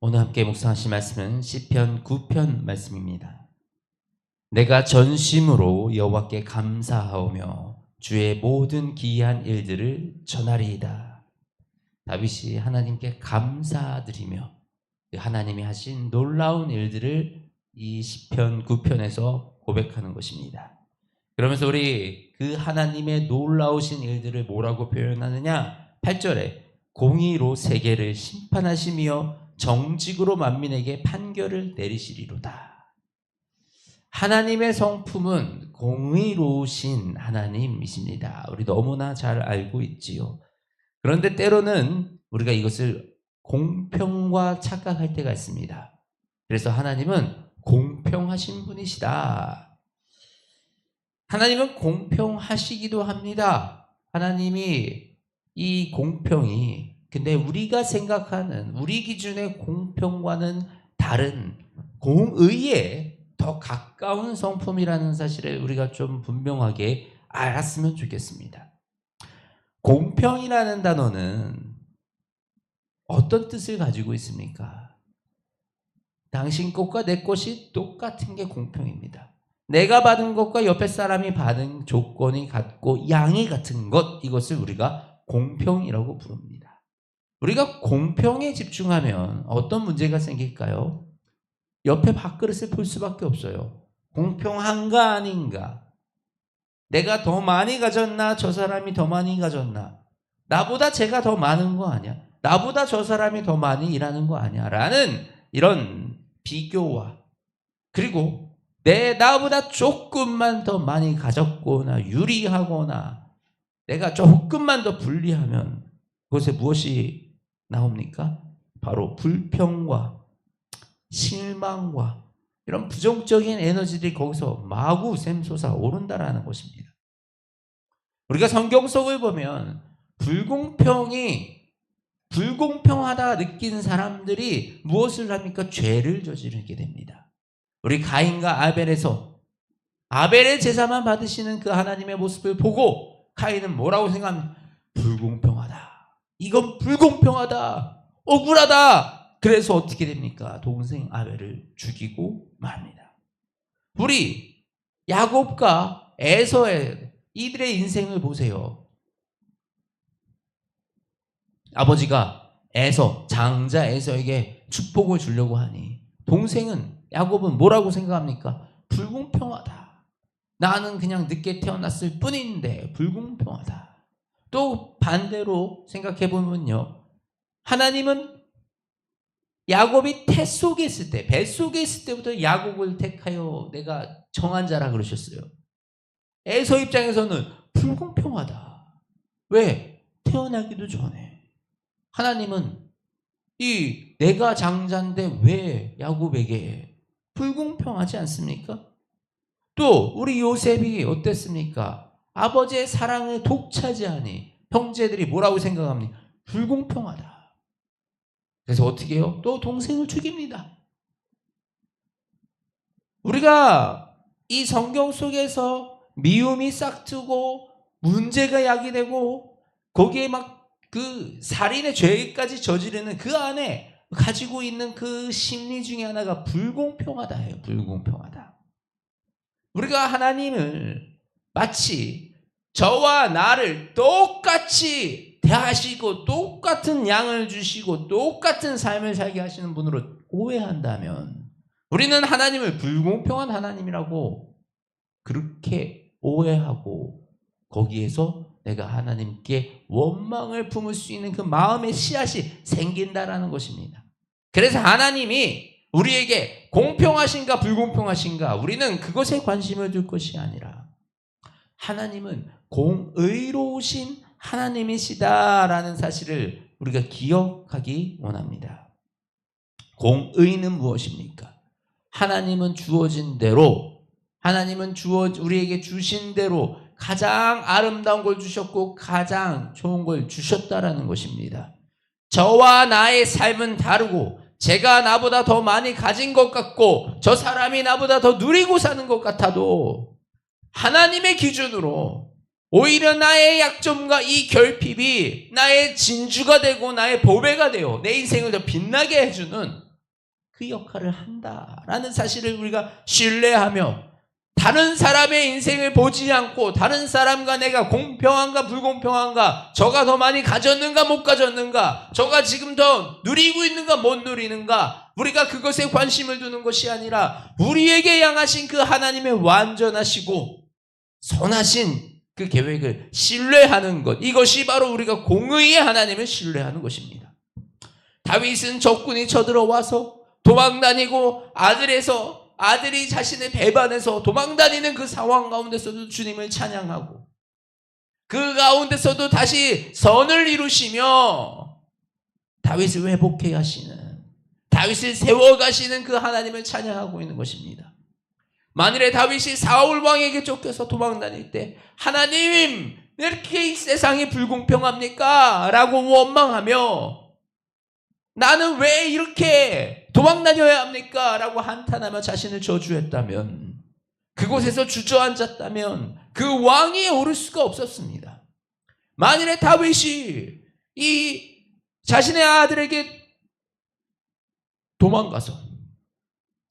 오늘 함께 묵상하실 말씀은 시편 9편 말씀입니다. 내가 전심으로 여호와께 감사하오며 주의 모든 기이한 일들을 전하리이다. 다윗이 하나님께 감사드리며 하나님이 하신 놀라운 일들을 이 시편 9편에서 고백하는 것입니다. 그러면서 우리 그 하나님의 놀라우신 일들을 뭐라고 표현하느냐? 8절에 공의로 세계를 심판하시며 정직으로 만민에게 판결을 내리시리로다. 하나님의 성품은 공의로우신 하나님이십니다. 우리 너무나 잘 알고 있지요. 그런데 때로는 우리가 이것을 공평과 착각할 때가 있습니다. 그래서 하나님은 공평하신 분이시다. 하나님은 공평하시기도 합니다. 하나님이 이 공평이 근데 우리가 생각하는 우리 기준의 공평과는 다른 공의에 더 가까운 성품이라는 사실을 우리가 좀 분명하게 알았으면 좋겠습니다. 공평이라는 단어는 어떤 뜻을 가지고 있습니까? 당신 것과 내 것이 똑같은 게 공평입니다. 내가 받은 것과 옆에 사람이 받은 조건이 같고 양이 같은 것, 이것을 우리가 공평이라고 부릅니다. 우리가 공평에 집중하면 어떤 문제가 생길까요? 옆에 밥그릇을 볼 수밖에 없어요. 공평한가 아닌가? 내가 더 많이 가졌나? 저 사람이 더 많이 가졌나? 나보다 제가 더 많은 거 아니야? 나보다 저 사람이 더 많이 일하는 거 아니야? 라는 이런 비교와 그리고 나보다 조금만 더 많이 가졌거나 유리하거나 내가 조금만 더 불리하면 그것에 무엇이 나옵니까? 바로 불평과 실망과 이런 부정적인 에너지들이 거기서 마구 샘솟아 오른다라는 것입니다. 우리가 성경 속을 보면 불공평하다 느낀 사람들이 무엇을 합니까? 죄를 저지르게 됩니다. 우리 가인과 아벨에서 아벨의 제사만 받으시는 그 하나님의 모습을 보고 가인은 뭐라고 생각합니까? 불공평하다. 이건 불공평하다. 억울하다. 그래서 어떻게 됩니까? 동생 아벨을 죽이고 맙니다. 우리 야곱과 에서의 이들의 인생을 보세요. 아버지가 장자 에서에게 축복을 주려고 하니 동생은 야곱은 뭐라고 생각합니까? 불공평하다. 나는 그냥 늦게 태어났을 뿐인데 불공평하다. 또 반대로 생각해 보면요. 하나님은 야곱이 태 속에 있을 때, 뱃속에 있을 때부터 야곱을 택하여 내가 정한 자라 그러셨어요. 에서 입장에서는 불공평하다. 왜? 태어나기도 전에. 하나님은 내가 장자인데 왜 야곱에게 불공평하지 않습니까? 또 우리 요셉이 어땠습니까? 아버지의 사랑을 독차지하니 형제들이 뭐라고 생각합니까? 불공평하다. 그래서 어떻게 해요? 또 동생을 죽입니다. 우리가 이 성경 속에서 미움이 싹트고 문제가 야기되고 거기에 막 그 살인의 죄까지 저지르는 그 안에 가지고 있는 그 심리 중에 하나가 불공평하다예요. 불공평하다. 우리가 하나님을 마치 저와 나를 똑같이 대하시고 똑같은 양을 주시고 똑같은 삶을 살게 하시는 분으로 오해한다면 우리는 하나님을 불공평한 하나님이라고 그렇게 오해하고 거기에서 내가 하나님께 원망을 품을 수 있는 그 마음의 씨앗이 생긴다라는 것입니다. 그래서 하나님이 우리에게 공평하신가 불공평하신가 우리는 그것에 관심을 둘 것이 아니라 하나님은 공의로우신 하나님이시다라는 사실을 우리가 기억하기 원합니다. 공의는 무엇입니까? 하나님은 주어진 대로 하나님은 우리에게 주신 대로 가장 아름다운 걸 주셨고 가장 좋은 걸 주셨다라는 것입니다. 저와 나의 삶은 다르고 제가 나보다 더 많이 가진 것 같고 저 사람이 나보다 더 누리고 사는 것 같아도 하나님의 기준으로 오히려 나의 약점과 이 결핍이 나의 진주가 되고 나의 보배가 되어 내 인생을 더 빛나게 해주는 그 역할을 한다라는 사실을 우리가 신뢰하며 다른 사람의 인생을 보지 않고 다른 사람과 내가 공평한가 불공평한가, 저가 더 많이 가졌는가 못 가졌는가, 저가 지금 더 누리고 있는가 못 누리는가, 우리가 그것에 관심을 두는 것이 아니라 우리에게 향하신 그 하나님의 완전하시고 선하신 그 계획을 신뢰하는 것, 이것이 바로 우리가 공의의 하나님을 신뢰하는 것입니다. 다윗은 적군이 쳐들어와서 도망다니고 아들이 자신의 배반해서 도망다니는 그 상황 가운데서도 주님을 찬양하고 그 가운데서도 다시 선을 이루시며 다윗을 회복해 가시는, 다윗을 세워가시는 그 하나님을 찬양하고 있는 것입니다. 만일에 다윗이 사울 왕에게 쫓겨서 도망다닐 때 하나님, 왜 이렇게 이 세상이 불공평합니까? 라고 원망하며 나는 왜 이렇게 도망다녀야 합니까? 라고 한탄하며 자신을 저주했다면, 그곳에서 주저앉았다면 그 왕위에 오를 수가 없었습니다. 만일에 다윗이 이 자신의 아들에게 도망가서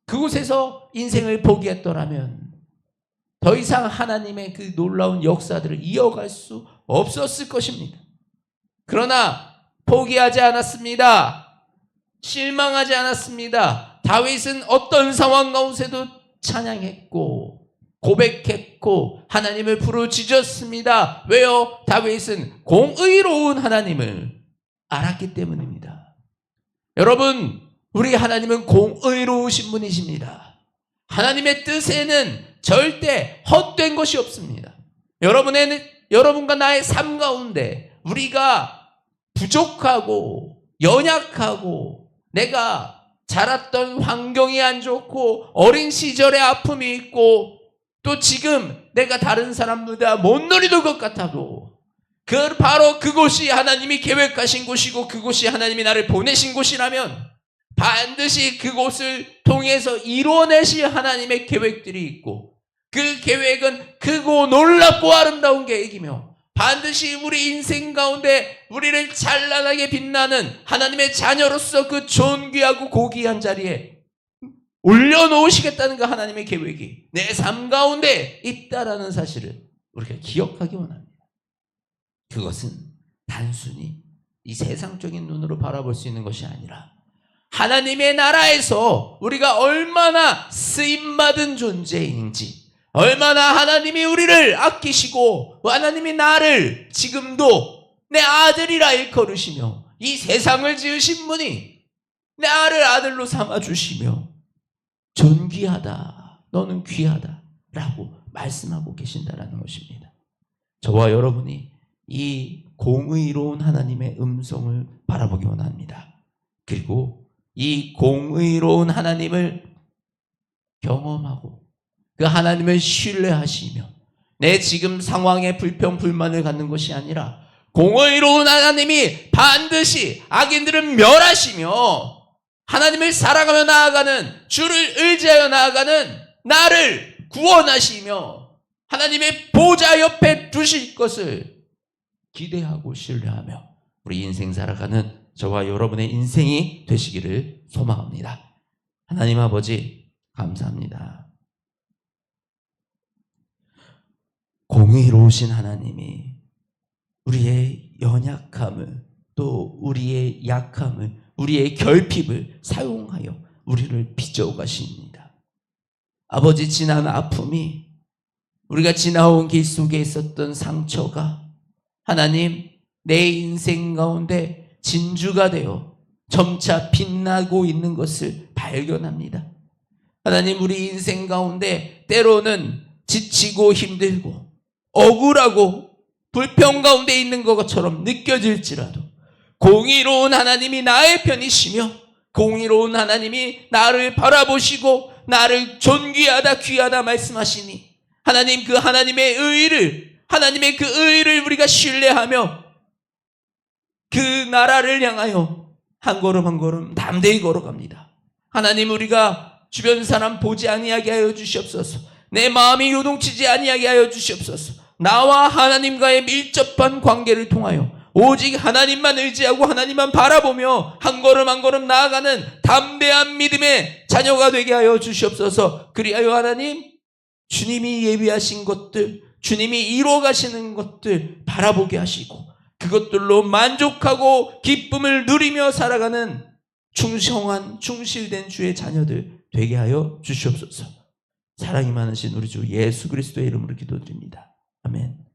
그곳에서 인생을 포기했더라면 더 이상 하나님의 그 놀라운 역사들을 이어갈 수 없었을 것입니다. 그러나 포기하지 않았습니다. 실망하지 않았습니다. 다윗은 어떤 상황 가운데도 찬양했고 고백했고 하나님을 부르짖었습니다. 왜요? 다윗은 공의로운 하나님을 알았기 때문입니다. 여러분, 우리 하나님은 공의로우신 분이십니다. 하나님의 뜻에는 절대 헛된 것이 없습니다. 여러분과 나의 삶 가운데 우리가 부족하고 연약하고 내가 자랐던 환경이 안 좋고 어린 시절에 아픔이 있고 또 지금 내가 다른 사람보다 못 누리는 것 같아도 바로 그곳이 하나님이 계획하신 곳이고 그곳이 하나님이 나를 보내신 곳이라면 반드시 그곳을 통해서 이루어내실 하나님의 계획들이 있고 그 계획은 크고 놀랍고 아름다운 계획이며 반드시 우리 인생 가운데 우리를 찬란하게 빛나는 하나님의 자녀로서 그 존귀하고 고귀한 자리에 올려놓으시겠다는 그 하나님의 계획이 내 삶 가운데 있다라는 사실을 우리가 기억하기 원합니다. 그것은 단순히 이 세상적인 눈으로 바라볼 수 있는 것이 아니라 하나님의 나라에서 우리가 얼마나 쓰임받은 존재인지, 얼마나 하나님이 우리를 아끼시고 하나님이 나를 지금도 내 아들이라 일컬으시며 이 세상을 지으신 분이 나를 아들로 삼아주시며 존귀하다, 너는 귀하다 라고 말씀하고 계신다라는 것입니다. 저와 여러분이 이 공의로운 하나님의 음성을 바라보기 원합니다. 그리고 이 공의로운 하나님을 경험하고 그 하나님을 신뢰하시며 내 지금 상황에 불평 불만을 갖는 것이 아니라 공의로운 하나님이 반드시 악인들을 멸하시며 하나님을 사랑하며 나아가는, 주를 의지하여 나아가는 나를 구원하시며 하나님의 보좌 옆에 두실 것을 기대하고 신뢰하며 우리 인생 살아가는 저와 여러분의 인생이 되시기를 소망합니다. 하나님 아버지 감사합니다. 공의로우신 하나님이 우리의 연약함을 또 우리의 약함을 우리의 결핍을 사용하여 우리를 빚어가십니다. 아버지, 지난 아픔이 우리가 지나온 길 속에 있었던 상처가 하나님 내 인생 가운데 진주가 되어 점차 빛나고 있는 것을 발견합니다. 하나님, 우리 인생 가운데 때로는 지치고 힘들고 억울하고 불평 가운데 있는 것처럼 느껴질지라도 공의로운 하나님이 나의 편이시며 공의로운 하나님이 나를 바라보시고 나를 존귀하다 귀하다 말씀하시니 하나님, 그 하나님의 그 의를 우리가 신뢰하며 그 나라를 향하여 한 걸음 한 걸음 담대히 걸어갑니다. 하나님, 우리가 주변 사람 보지 아니하게 하여 주시옵소서. 내 마음이 요동치지 아니하게 하여 주시옵소서. 나와 하나님과의 밀접한 관계를 통하여 오직 하나님만 의지하고 하나님만 바라보며 한 걸음 한 걸음 나아가는 담대한 믿음의 자녀가 되게 하여 주시옵소서. 그리하여 하나님, 주님이 예비하신 것들, 주님이 이루어 가시는 것들 바라보게 하시고 그것들로 만족하고 기쁨을 누리며 살아가는 충성한 충실된 주의 자녀들 되게 하여 주시옵소서. 사랑이 많으신 우리 주 예수 그리스도의 이름으로 기도드립니다. 아멘.